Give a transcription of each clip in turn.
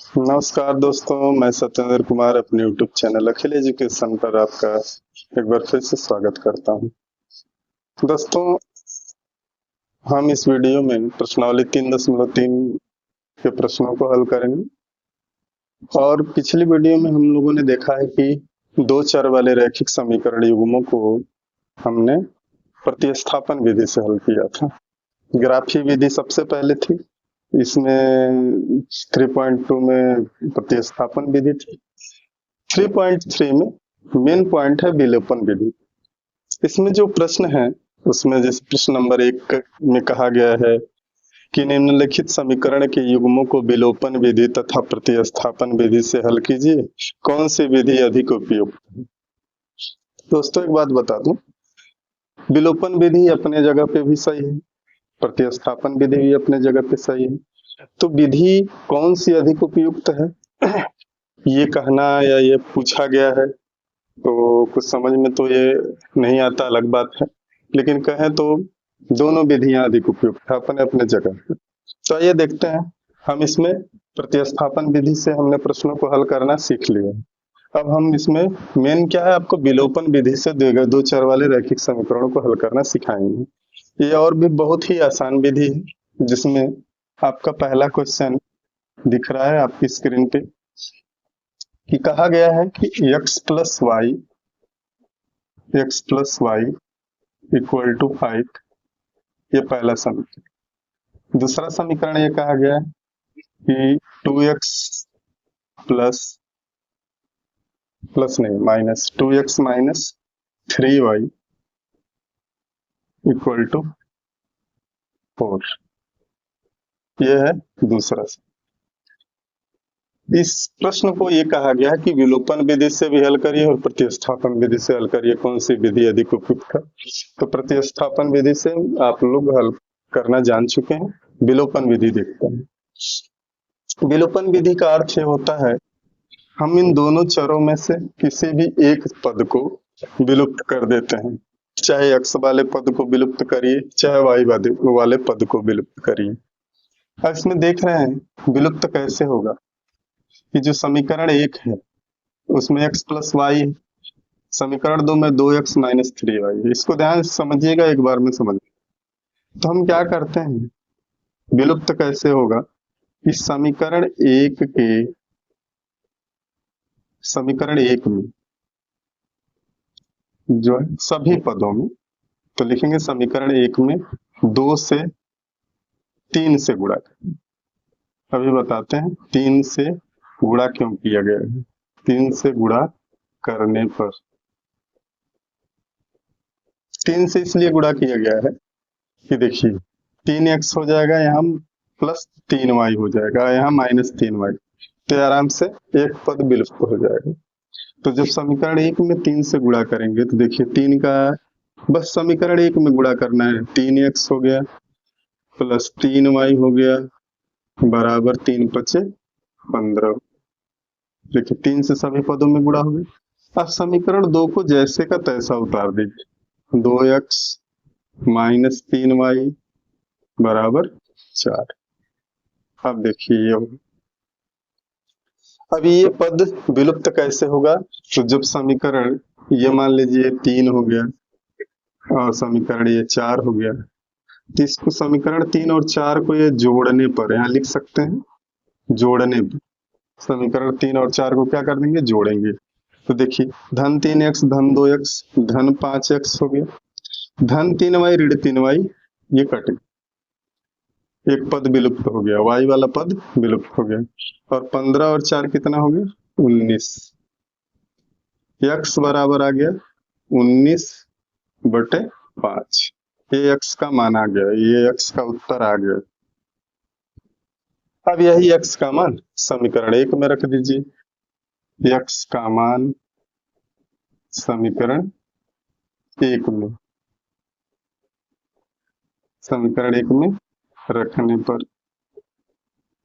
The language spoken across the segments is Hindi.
नमस्कार दोस्तों, मैं सत्येंद्र कुमार अपने YouTube चैनल अखिल एजुकेशन पर आपका एक बार फिर से स्वागत करता हूं। दोस्तों, हम इस वीडियो में प्रश्नावली 3.3 के प्रश्नों को हल करेंगे और पिछली वीडियो में हम लोगों ने देखा है कि दो चर वाले रैखिक समीकरण युग्मों को हमने प्रतिस्थापन विधि से हल किया था। ग्राफी विधि सबसे पहले थी, इसमें 3.2 में प्रतिस्थापन विधि थी। 3.3 में मेन पॉइंट है विलोपन विधि। इसमें जो प्रश्न है उसमें जैसे प्रश्न नंबर 1 में कहा गया है कि निम्नलिखित समीकरण के युग्मों को विलोपन विधि तथा प्रतिस्थापन विधि से हल कीजिए, कौन सी विधि अधिक उपयुक्त है। दोस्तों, एक बात बता दूं, विलोपन विधि अपने जगह पे भी सही है, प्रतिस्थापन विधि भी अपने जगह पे सही है। तो विधि कौन सी अधिक उपयुक्त है ये कहना या ये पूछा गया है तो कुछ समझ में तो ये नहीं आता, अलग बात है, लेकिन कहें तो दोनों विधियां अधिक उपयुक्त है अपने अपने जगह। तो आइए देखते हैं, हम इसमें प्रतिस्थापन विधि से हमने प्रश्नों को हल करना सीख लिया। अब हम इसमें मेन क्या है, आपको विलोपन विधि से दो चर वाले रैखिक समीकरणों को हल करना सिखाएंगे। ये और भी बहुत ही आसान विधि है, जिसमें आपका पहला क्वेश्चन दिख रहा है आपकी स्क्रीन पे कि कहा गया है कि x plus y equal to 5, ये पहला समीकरण। दूसरा समीकरण ये कहा गया है कि 2x minus 2x minus 3y equal to 4, ये है दूसरा। इस प्रश्न को ये कहा गया है कि विलोपन विधि से भी हल करिए और प्रतिस्थापन विधि से हल करिए, कौन सी विधि अधिक उपयुक्त है। तो प्रतिस्थापन विधि से आप लोग हल करना जान चुके हैं, विलोपन विधि देखते हैं। विलोपन विधि का अर्थ ये होता है, हम इन दोनों चरों में से किसी भी एक पद को विलुप्त कर देते हैं, चाहे x वाले पद को विलुप्त करिए, चाहे y वाले पद को विलुप्त करिए। अब इसमें देख रहे हैं विलुप्त कैसे होगा कि जो समीकरण 1 है उसमें x प्लस वाई, समीकरण 2 में 2x माइनस 3y है। इसको ध्यान से समझिएगा, एक बार में समझ। तो हम क्या करते हैं, विलुप्त कैसे होगा, इस समीकरण 1 में जो है सभी पदों में, तो लिखेंगे समीकरण 1 में 2 से 3 से गुणा करें। अभी बताते हैं 3 से गुणा क्यों किया गया है। 3 से गुणा करने पर 3 से इसलिए गुणा किया गया है कि देखिए 3x हो जाएगा, यहाँ प्लस 3y हो जाएगा, यहाँ माइनस 3y, तो आराम से एक पद विलुप्त हो जाएगा। तो जब समीकरण 1 में 3 से गुणा करेंगे तो देखिए 3 का बस समीकरण 1 में गुणा करना है, 3x हो गया प्लस 3y हो गया बराबर 3 पचे 15। देखिए 3 से सभी पदों में गुणा हो गया। अब समीकरण 2 को जैसे का तैसा उतार दीजिए, 2x माइनस 3y बराबर 4। अब देखिए ये होगा। अब ये पद विलुप्त कैसे होगा, तो जब समीकरण ये मान लीजिए 3 हो गया और समीकरण ये 4 हो गया, तो इसको समीकरण 3 और 4 को ये जोड़ने पर यहाँ लिख सकते हैं, जोड़ने पर समीकरण 3 और 4 को क्या कर देंगे, जोड़ेंगे। तो देखिए धन 3x धन 2x धन 5x हो गया, धन 3y ऋण 3y ये कटे, एक पद विलुप्त हो गया, y वाला पद विलुप्त हो गया, और 15 और 4 कितना हो गया, 19। x बराबर आ गया 19/5। ये x का मान आ गया, ये x का उत्तर आ गया। अब यही x का मान समीकरण 1 में रख दीजिए, x का मान समीकरण 1 में, समीकरण 1 में रखने पर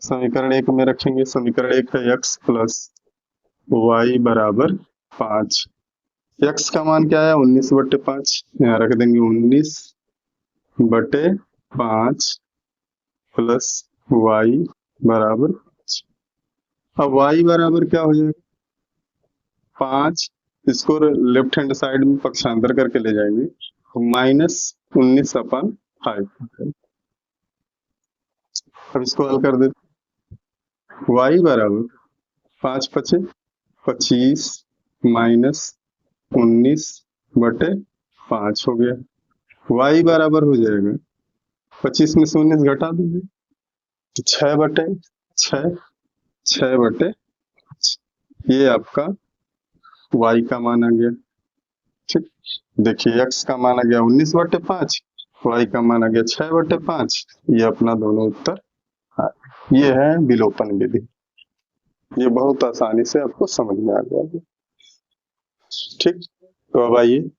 समीकरण 1 में रखेंगे, समीकरण 1 है x प्लस वाई बराबर 5। x का मान क्या है, 19/5, यहाँ रख देंगे 19/5 प्लस y बराबर 5। अब y बराबर क्या हो जाएगा, 5, इसको लेफ्ट हैंड साइड में पक्षांतर करके ले जाएंगे, -19/5। अब इसको हल कर देते, y बराबर 5×5 = 25 -19/5 हो गया। y बराबर हो जाएगा, 25 में से 19 घटा दीजिए तो 6/6 ये आपका y का मान आ गया। ठीक, देखिए x का मान आ गया 19/5, y का मान आ गया 6/5। ये अपना दोनों उत्तर, ये है विलोपन विधि। ये बहुत आसानी से आपको समझ में आ जाएगा। ठीक, तो अब आइए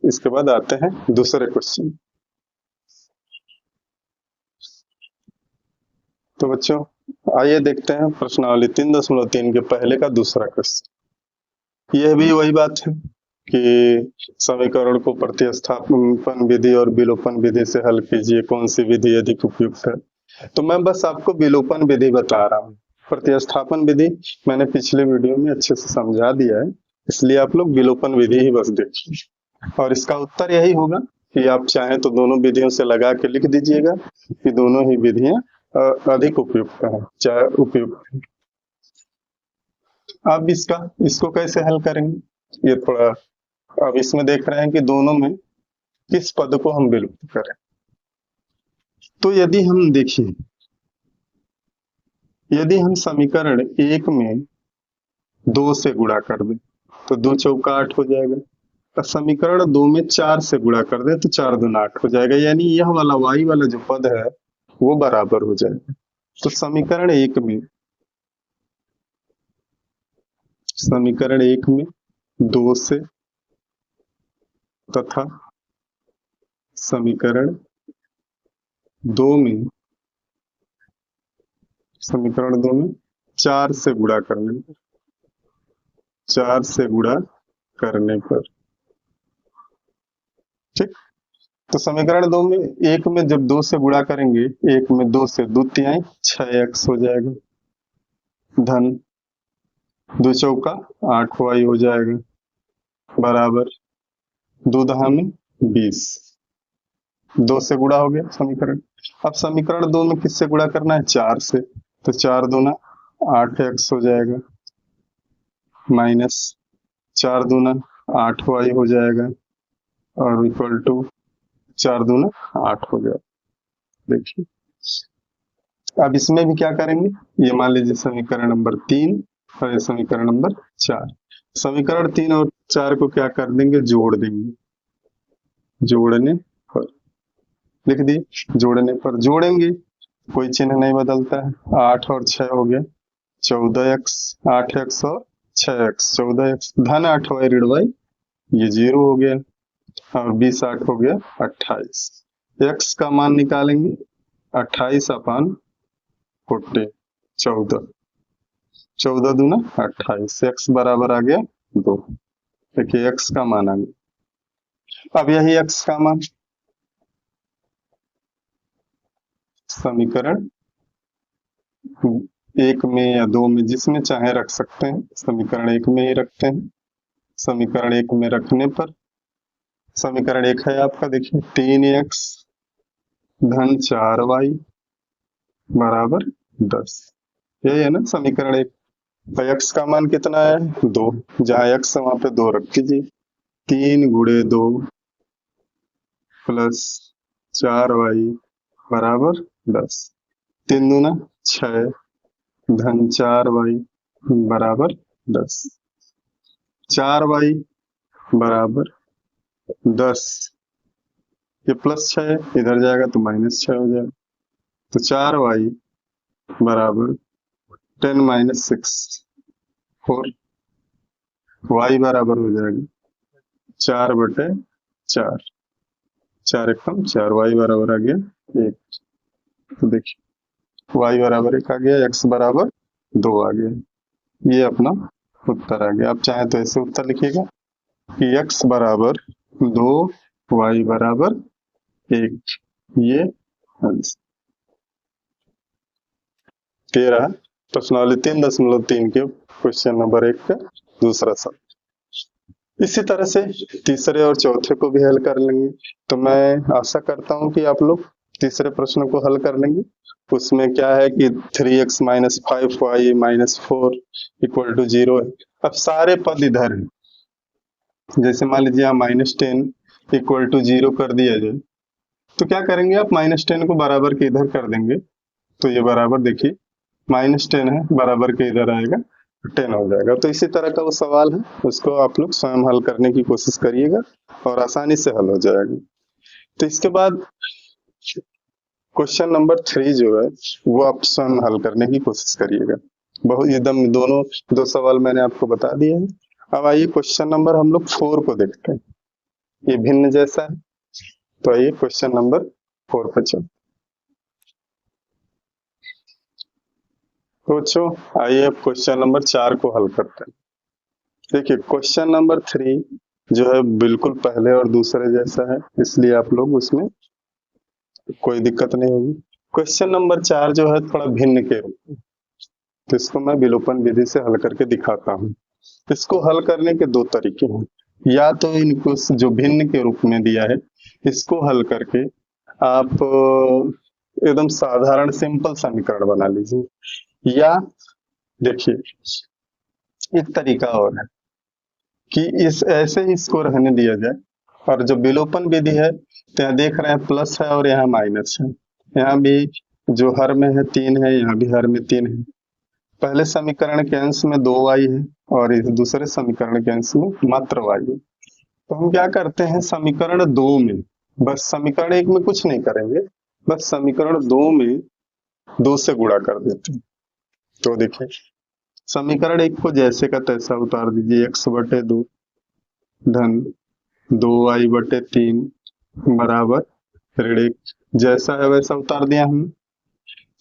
इसके बाद आते हैं दूसरे क्वेश्चन। तो बच्चों आइए देखते हैं प्रश्नावली 3.3 के पहले का दूसरा क्वेश्चन। यह भी वही बात है कि समीकरण को प्रतिस्थापन विधि और विलोपन विधि से हल कीजिए, कौन सी विधि अधिक उपयुक्त है। तो मैं बस आपको विलोपन विधि बता रहा हूँ, प्रतिस्थापन विधि मैंने पिछले वीडियो में अच्छे से समझा दिया है, इसलिए आप लोग विलोपन विधि ही बस देखिए। और इसका उत्तर यही होगा कि आप चाहें तो दोनों विधियों से लगा के लिख दीजिएगा कि दोनों ही विधियां अधिक उपयुक्त है, चाहे उपयुक्त है। अब इसको कैसे हल करेंगे, ये थोड़ा, अब इसमें देख रहे हैं कि दोनों में किस पद को हम विलुप्त करें। तो यदि हम देखें, यदि हम समीकरण 1 में 2 से गुणा कर दें तो 2 चौका 8 हो जाएगा, और समीकरण 2 में 4 से गुणा कर दें तो 4 दूना 8 हो जाएगा, यानी यह वाला y वाला जो पद है वो बराबर हो जाएगा। तो समीकरण 1 में 2 से तथा समीकरण 2 में 4 से गुणा करने पर ठीक, तो समीकरण 2 में 1 में जब 2 से गुणा करेंगे, 1 में 2 से 2 तिहाई 6x हो जाएगा, धन 2 चौका 8y हो जाएगा, बराबर 2 दहा में 20। 2 से गुणा हो गया समीकरण। अब समीकरण 2 में किससे गुणा करना है, 4 से, तो 4 दूना 8x हो जाएगा, माइनस 4 दूना 8y हो जाएगा, और इक्वल टू 4 दूना 8 हो गया। देखिए अब इसमें भी क्या करेंगे, ये मान लीजिए समीकरण नंबर 3 और ये समीकरण नंबर 4। समीकरण 3 और 4 को क्या कर देंगे, जोड़ देंगे, जोड़ने पर लिख दिए, जोड़ने पर जोड़ेंगे, कोई चिन्ह नहीं बदलता है, 8 और 6 हो गया 14x, 8x और 6x 14x, धन 8y ऋण y ये 0 हो गया, और 20 8 हो गया 28। x का मान निकालेंगे 28/40, 14 दूना 28, x बराबर आ गया 2। देखिए x का मान आ गया। अब यही x का मान समीकरण 1 में या 2 में जिसमें चाहे रख सकते हैं, समीकरण 1 में ही रखते हैं। समीकरण 1 में रखने पर समीकरण 1 है आपका, देखिए 3x धन 4y बराबर 10, यही है ना समीकरण 1। तो x का मान कितना है, 2, जहां x है वहां पे 2 रख दीजिए, 3 × 2 प्लस 4y बराबर 10, 3 दूना 6 धन 4y बराबर 10, 4y बराबर 10, ये प्लस 6 इधर जाएगा तो -6 हो जाएगा, तो 4y बराबर 10 - 6 4, y बराबर हो जाएगा 4/4, 4 एकम 4, y बराबर आ गया 1। तो देखिए y बराबर 1 आ गया, x बराबर 2 आ गया, ये अपना उत्तर आ गया। आप चाहे तो ऐसे उत्तर लिखिएगा कि x बराबर 2, y बराबर 1, ये आंसर। 13 प्रश्नावली 3.3 के क्वेश्चन नंबर 1 का दूसरा सवाल। इसी तरह से तीसरे और चौथे को भी हल कर लेंगे। तो मैं आशा करता हूं कि आप लोग तीसरे प्रश्न को हल कर लेंगे। उसमें क्या है कि 3x minus 5y minus 4 equal to 0 है। अब सारे पद इधर हैं, जैसे मान लीजिए यहाँ -10 इक्वल टू 0 कर दिया जाए तो क्या करेंगे आप, -10 को बराबर के इधर कर देंगे तो ये बराबर देखिए -10 है, बराबर के इधर आएगा 10 हो जाएगा। तो इसी तरह का वो सवाल है, उसको आप लोग स्वयं हल करने की कोशिश करिएगा और आसानी से हल हो जाएगा। तो इसके बाद क्वेश्चन नंबर 3 जो है वो आप स्वयं हल करने की कोशिश करिएगा। बहुत एकदम दोनों दो सवाल मैंने आपको बता दिए हैं। अब आइए क्वेश्चन नंबर हम लोग 4 को देखते हैं। ये भिन्न जैसा है, तो आइए क्वेश्चन नंबर 4 पर चलते। बच्चों आइए अब क्वेश्चन नंबर 4 को हल करते हैं। देखिए क्वेश्चन नंबर 3 जो है बिल्कुल पहले और दूसरे जैसा है, इसलिए आप लोग उसमें कोई दिक्कत नहीं होगी। क्वेश्चन नंबर 4 जो है थोड़ा भिन्न के रूप में, तो इसको मैं विलोपन विधि से हल करके दिखाता हूँ। इसको हल करने के दो तरीके हैं, या तो इनको जो भिन्न के रूप में दिया है इसको हल करके आप एकदम साधारण सिंपल समीकरण बना लीजिए, या देखिए एक तरीका और है कि इस ऐसे ही इसको रहने दिया जाए और जो विलोपन विधि है तो यहाँ देख रहे हैं प्लस है और यहाँ माइनस है, यहाँ भी जो हर में है 3 है, यहाँ भी हर में 3 है। पहले समीकरण के अंश में 2y है और इस दूसरे समीकरण के अंश में मात्र y है। तो हम क्या करते हैं, समीकरण 2 में बस समीकरण 1 में कुछ नहीं करेंगे, बस समीकरण 2 में 2 से गुणा कर देते हैं। तो देखिए समीकरण 1 को जैसे का तैसा उतार दीजिए, x/2 धन 2y/3 बराबर ऋण 1, जैसा है वैसा उतार दिया हमने।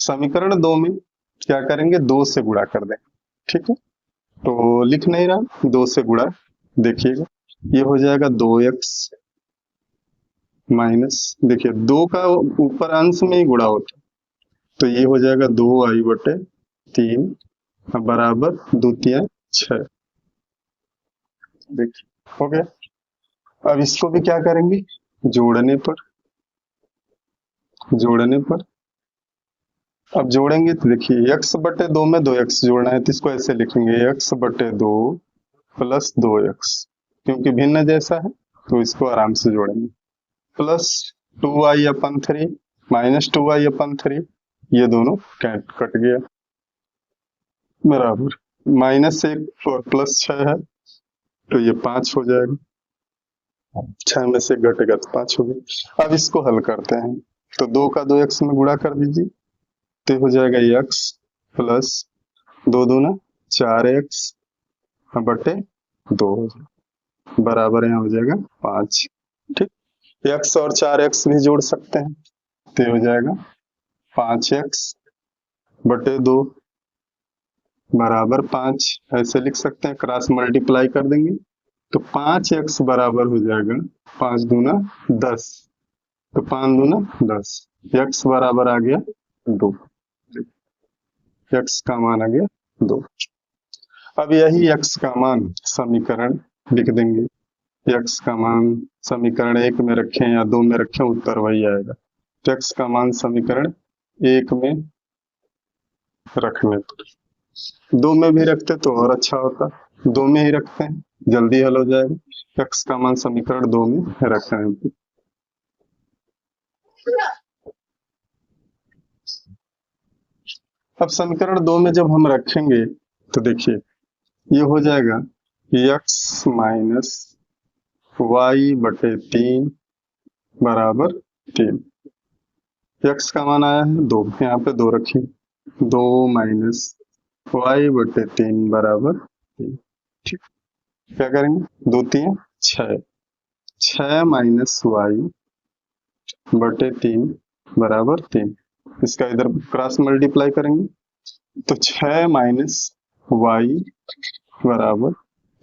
समीकरण 2 में क्या करेंगे, 2 से गुणा कर देंगे, ठीक है। तो लिख नहीं रहा, 2 से गुणा, देखिएगा ये हो जाएगा 2x माइनस, देखिए 2 का ऊपर अंश में ही गुणा होता है, तो ये हो जाएगा 2y/3 बराबर 2×3 6। देखिए हो गया। अब इसको भी क्या करेंगे, जोड़ने पर अब जोड़ेंगे तो देखिए x/2 में 2x जोड़ना है, तो इसको ऐसे लिखेंगे x/2 प्लस 2x, क्योंकि भिन्न जैसा है तो इसको आराम से जोड़ेंगे, प्लस 2y/3 माइनस 2y/3, ये दोनों कट गया, बराबर -1 और +6 है तो ये 5 हो जाएगा, 6 में से घटेगा तो 5 हो गया। अब इसको हल करते हैं, तो 2 का 2x में गुणा कर दीजिए, तो हो जाएगा x प्लस 2 दूना 4x बटे 2 हो जाएगा, बराबर यहाँ हो जाएगा 5। ठीक, x और 4x भी जोड़ सकते हैं, तो हो जाएगा 5x बटे 2 बराबर 5, ऐसे लिख सकते हैं, क्रॉस मल्टीप्लाई कर देंगे तो 5x बराबर हो जाएगा 5 दूना 10, तो 5 दूना 10, x बराबर आ गया 2, x का मान आ गया 2। अब यही x का मान समीकरण लिख देंगे, x का मान समीकरण 1 में रखें या 2 में रखें उत्तर वही आएगा, तो x का मान समीकरण 1 में रखने पर, 2 में भी रखते तो और अच्छा होता, 2 में ही रखते हैं जल्दी हल हो जाएगा, x का मान समीकरण 2 में रखना है। अब समीकरण 2 में जब हम रखेंगे तो देखिए ये हो जाएगा x माइनस y/3 बराबर 3, x का मान आया है 2, यहाँ पे 2 रखिए, 2 माइनस y/3 बराबर 3। ठीक, क्या करेंगे, 2×3 6, 6 माइनस y/3 बराबर 3, इसका इधर क्रॉस मल्टीप्लाई करेंगे तो 6 माइनस y बराबर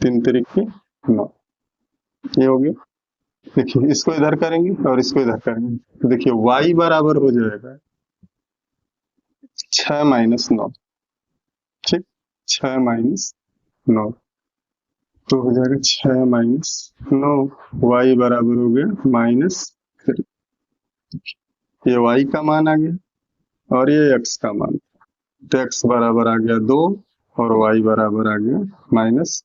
3×3 9, ये हो गया। देखिए इसको इधर करेंगे और इसको इधर करेंगे तो देखिए y बराबर हो जाएगा 6 माइनस 9, 6 माइनस 9, तो हो जाएगा 6 माइनस 9, y बराबर हो गया -3। ये y का मान आ गया और ये x का मान, तो x बराबर आ गया 2 और y बराबर आ गया माइनस,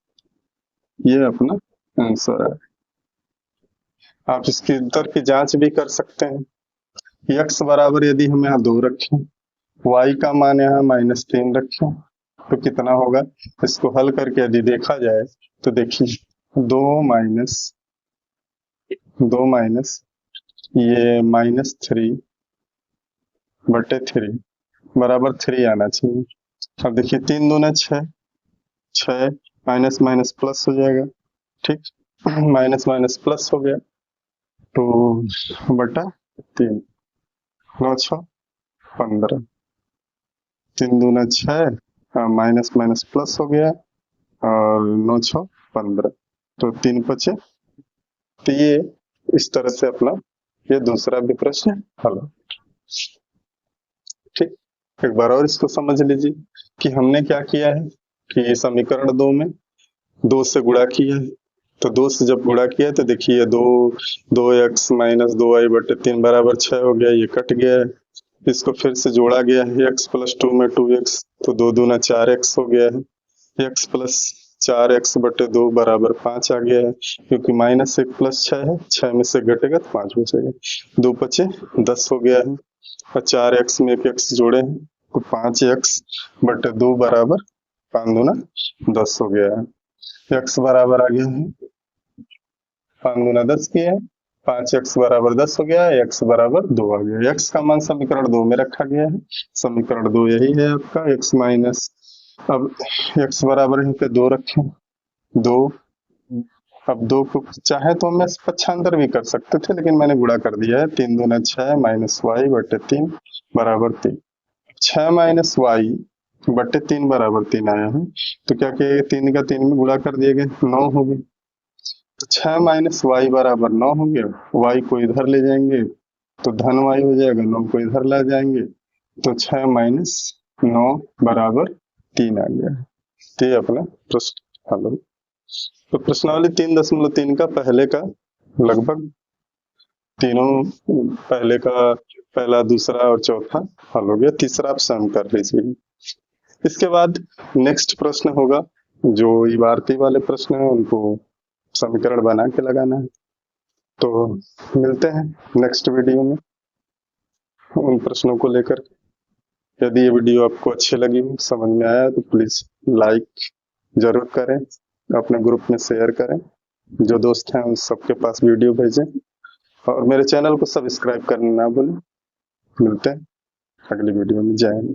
ये अपना आंसर है। आप इसके उत्तर की जांच भी कर सकते हैं। x बराबर यदि हम यहाँ 2 रखें, y का मान यहाँ -3 रखें, तो कितना होगा? इसको हल करके यदि देखा जाए तो देखिए 2 माइनस ये -3 बटे 3 बराबर 3 आना चाहिए। अब देखिए 3 दूना 6, 6 माइनस माइनस प्लस हो जाएगा, ठीक, माइनस माइनस प्लस हो गया, तो बटा 3, 9 6 15, 3 दूना 6 माइनस माइनस प्लस हो गया और 9 6 15, तो 3 बचे। तो ये इस तरह से अपना ये दूसरा भी प्रश्न हल। ठीक, एक बार और इसको समझ लीजिए कि हमने क्या किया है कि समीकरण 2 में 2 से गुणा किया है, तो 2 से जब गुणा किया है तो देखिए 2x माइनस 2y बटे 3 बराबर 6 हो गया, ये कट गया है। इसको फिर से जोड़ा गया है x प्लस 2 में 2x, तो 2 दूना 4x हो गया है। x प्लस 4x बटे 2 बराबर 5 आ गया है, क्योंकि -1 प्लस 6 है, 6 में से घटेगा तो 5 बचेगा, 2 बचे 10 हो गया है, और 4x में एक x जोड़े हैं तो 5x बटे 2 बराबर 5 दूना 10 हो गया है। x बराबर आ गया है 5 दूना 10 किया है, 5x बराबर 10 हो गया है, x बराबर 2 आ गया। x का मान समीकरण 2 में रखा गया है, समीकरण 2 यही है आपका x माइनस, अब x बराबर यहाँ पे 2 रखें, 2, अब 2 को चाहे तो मैं पक्षांतर भी कर सकते थे, लेकिन मैंने गुणा कर दिया है, 3 दूना 6 माइनस वाई बटे 3 बराबर 3, 6 माइनस वाई बटे 3 बराबर 3 आया है, तो क्या किया 3 का 3 में गुणा कर दिए गए, 9 हो गए, तो 6 माइनस वाई बराबर 9 हो गया, वाई को इधर ले जाएंगे तो धन वाई हो जाएगा, 9 को इधर ले जाएंगे तो 6 माइनस 9 बराबर 3 आ गया। तो ये अपना प्रश्न हल हो। तो प्रश्नावली 3.3 का पहले का लगभग तीनों, पहले का पहला, दूसरा और चौथा हल हो गया, तीसरा आप स्वयं कर लीजिए। इसके बाद नेक्स्ट प्रश्न होगा, जो इबारती वाले प्रश्न है उनको समीकरण बना के लगाना है। तो मिलते हैं नेक्स्ट वीडियो में उन प्रश्नों को लेकर। यदि ये वीडियो आपको अच्छी लगी हो, समझ में आया, तो प्लीज लाइक जरूर करें, अपने ग्रुप में शेयर करें, जो दोस्त हैं उन सबके पास वीडियो भेजें, और मेरे चैनल को सब्सक्राइब करना ना भूलें। मिलते हैं अगली वीडियो में, जय हिंद।